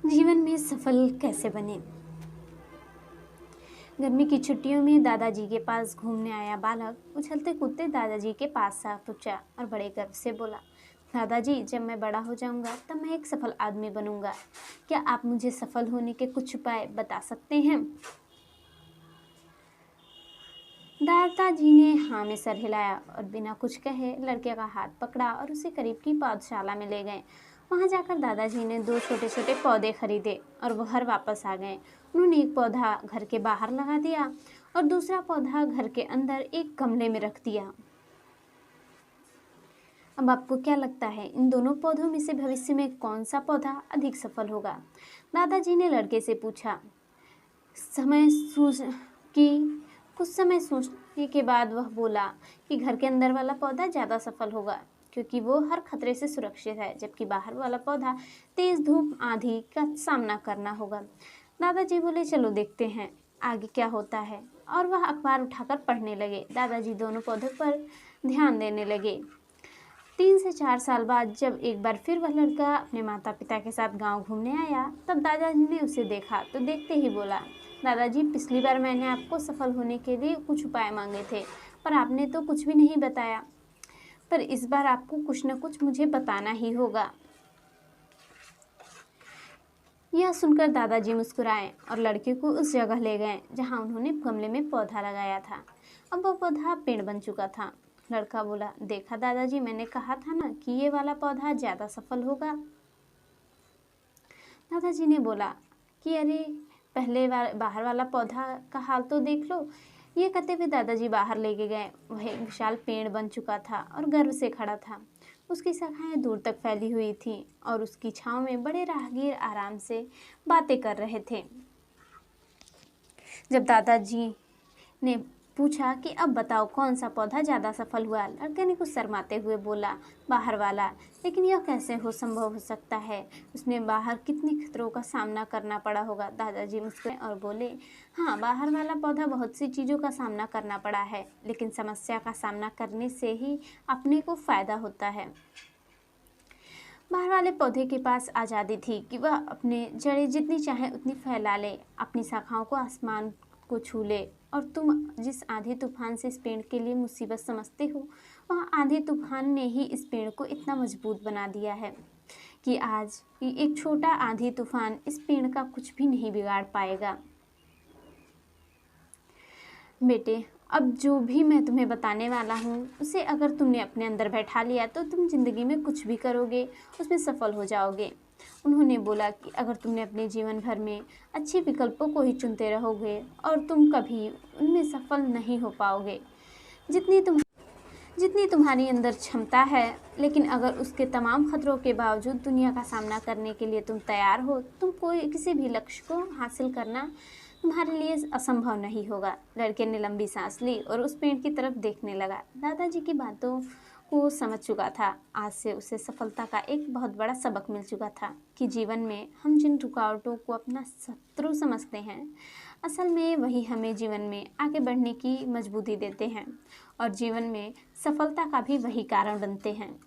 जीवन में सफल कैसे बने। गर्मी की छुट्टियों में दादाजी के पास घूमने आया बालक उछलते कूदते दादाजी के पास सा पहुंचा और बड़े गर्व से बोला, दादाजी, जब मैं बड़ा हो जाऊंगा तब मैं एक सफल आदमी बनूंगा। क्या आप मुझे सफल होने के कुछ उपाय बता सकते हैं? दादाजी ने हाँ में सर हिलाया और बिना कुछ कहे लड़के का हाथ पकड़ा और उसे करीब की पौधशाला में ले गए। वहां जाकर दादाजी ने दो छोटे छोटे पौधे खरीदे और वो घर वापस आ गए। उन्होंने एक पौधा घर के बाहर लगा दिया और दूसरा पौधा घर के अंदर एक गमले में रख दिया। अब आपको क्या लगता है, इन दोनों पौधों में से भविष्य में कौन सा पौधा अधिक सफल होगा? दादाजी ने लड़के से पूछा। समय सोच कि कुछ समय सोचने के बाद वह बोला कि घर के अंदर वाला पौधा ज़्यादा सफल होगा, क्योंकि वो हर खतरे से सुरक्षित है, जबकि बाहर वाला पौधा तेज धूप आंधी का सामना करना होगा। दादाजी बोले, चलो देखते हैं आगे क्या होता है, और वह अखबार उठाकर पढ़ने लगे। दादाजी दोनों पौधों पर ध्यान देने लगे। 3 से 4 साल बाद जब एक बार फिर वह लड़का अपने माता पिता के साथ गांव घूमने आया, तब दादाजी ने उसे देखा तो देखते ही बोला, दादाजी, पिछली बार मैंने आपको सफल होने के लिए कुछ उपाय मांगे थे, पर आपने तो कुछ भी नहीं बताया। पर इस बार आपको कुछ न कुछ मुझे बताना ही होगा। यह सुनकर दादाजी मुस्कुराए और लड़के को उस जगह ले गए जहां उन्होंने गमले में पौधा लगाया था। अब वह पौधा पेड़ बन चुका था। लड़का बोला, देखा दादाजी, मैंने कहा था ना कि ये वाला पौधा ज़्यादा सफल होगा। दादाजी ने बोला कि अरे, बाहर वाला पौधा का हाल तो देख लो। ये कहते हुए दादाजी बाहर लेके गए। वह एक विशाल पेड़ बन चुका था और गर्व से खड़ा था। उसकी शाखाएं दूर तक फैली हुई थीं और उसकी छांव में बड़े राहगीर आराम से बातें कर रहे थे। जब दादाजी ने पूछा कि अब बताओ कौन सा पौधा ज़्यादा सफल हुआ, लड़के ने कुछ शर्माते हुए बोला, बाहर वाला। लेकिन यह कैसे संभव हो सकता है? उसने बाहर कितने खतरों का सामना करना पड़ा होगा। दादाजी मुस्कुराए और बोले, हाँ, बाहर वाला पौधा बहुत सी चीज़ों का सामना करना पड़ा है, लेकिन समस्या का सामना करने से ही अपने को फ़ायदा होता है। बाहर वाले पौधे के पास आज़ादी थी कि वह अपने जड़ें जितनी चाहे उतनी फैला ले, अपनी शाखाओं को आसमान को छू ले। और तुम जिस आंधी तूफान से इस पेड़ के लिए मुसीबत समझते हो, वह आंधी तूफान ने ही इस पेड़ को इतना मजबूत बना दिया है कि आज एक छोटा आंधी तूफान इस पेड़ का कुछ भी नहीं बिगाड़ पाएगा। बेटे, अब जो भी मैं तुम्हें बताने वाला हूँ, उसे अगर तुमने अपने अंदर बैठा लिया तो तुम जिंदगी में कुछ भी करोगे उसमें सफल हो जाओगे। उन्होंने बोला कि अगर तुमने अपने जीवन भर में अच्छे विकल्पों को ही चुनते रहोगे और तुम कभी उनमें सफल नहीं हो पाओगे। जितनी तुम्हारी अंदर क्षमता है, लेकिन अगर उसके तमाम खतरों के बावजूद दुनिया का सामना करने के लिए तुम तैयार हो, तुम किसी भी लक्ष्य को हासिल करना तुम्हारे लिए असंभव नहीं होगा। लड़के ने लंबी सांस ली और उस पेड़ की तरफ देखने लगा। दादाजी की बातों को समझ चुका था। आज से उसे सफलता का एक बहुत बड़ा सबक मिल चुका था कि जीवन में हम जिन रुकावटों को अपना शत्रु समझते हैं, असल में वही हमें जीवन में आगे बढ़ने की मजबूती देते हैं और जीवन में सफलता का भी वही कारण बनते हैं।